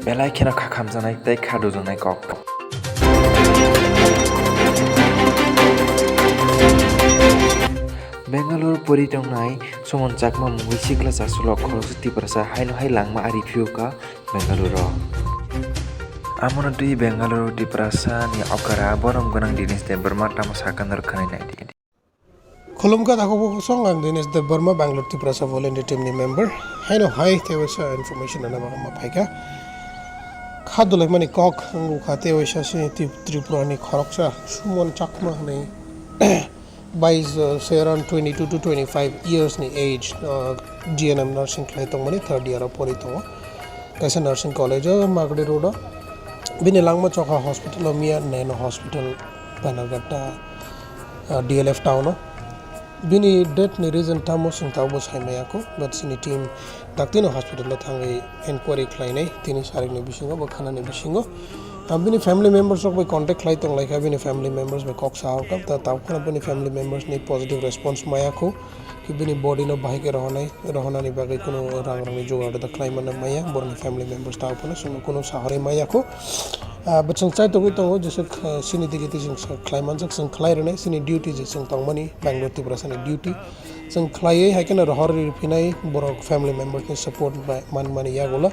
belai kheno khakam janai tei khadu janai kok. Bengalore poritongnai Suman Chakma Thuikha khoroksa tiprasa haino hai langma ari phiuka Bengalore. Amon dui Bengalore tiprasa ni okara borom gonang dinis de Burma tamasakan rkhanai nai. Khulumka dakobo song ang dinis de Burma Bangalore tiprasa volunteer team ni member haino hai tewasa information ana ma phaika khadulai mani kok ngu khate wasa se Tripura ni khoroksa Suman Chakma nei say around 22 to 25 years ni age GNM nursing klai tongmani third year pori tongo kaisa nursing college Magadi road bini langma chokha hospital mia nano hospital Panagata DLF town bini death ni reason tamo sing tabo saimaya ko but sini team daktino hospital la thangai inquiry klai nei tini sarik ni bisingo ba khana ni bisingo bini family members of by contact klai tong like bini family members by khoroksa ka ta taw khana bini family members ni positive response maya ko ki bini body no bahike rahona ni bagai kuno rang ni jogada da klai man maya borni family members taw khana suno kuno sahare maya ko but sang chai to jese sini digiti sing klai man sang klai rene sini duty je sang tongmani Bangalore tiprasa ni duty sang klai hai kana rahori pinai borok family members ni support by man ya gola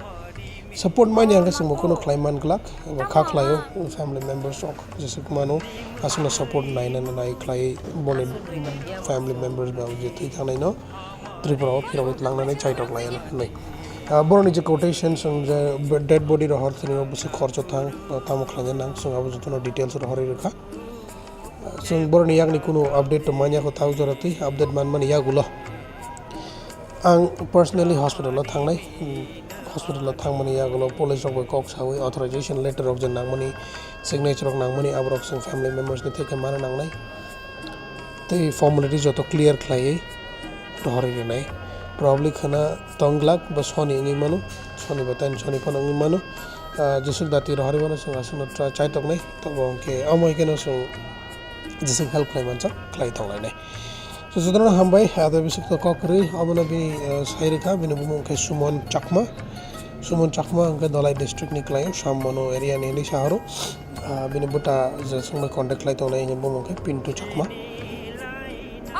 support mani ang sing mokono klaiman glak kha khlayo family members ok jese mano asuna support naina nai klai bone family members ba je thi thanai no Tripura phirawit langna nai chai tok lai nai boroni je quotation sung dead body ro hor thini obse kharcho thang tamo khlanya nang sung abu jotono details ro hori rakha sung boroni yagni kuno update to manya ko thau jorati update man yagulo ang personally hospital lo thangnai hospital la thangmani yagulo police rok kok sawi authorization letter of jan nangmani signature of nangmani abrok sing family members ni theke mana nangnai te formalities joto clear khlai dhori nai probably khana tonglak ba soni ngi manu soni batan soni pan ngi manu jesu dati dhori mana sing asuna chai tok nai to ke amoi keno so jesu help klai mancha klai tonglai nai so sudana hambai ada bisik to kokri abuna bi sairika binu bumong ke Suman Chakma angka Dalai district ni klai Shamano area ni ni shaharo bini buta sung contact klai tong nai bumong ke Pintu Chakma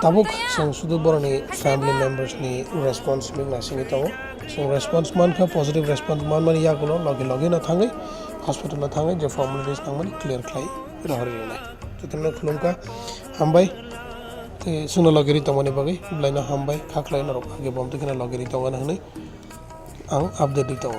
tabuk sung sudu boroni family members ni response mi nasing ito sung response man ka positive response man ya kuno logi na thangai hospital na thangai je formalities nang mani clear klai rahari nai tutna khulum ka hambai te suno logeri tomani bagai blaina hambai khaklai na rok age bom te kina logeri tonga nang nei ang update ito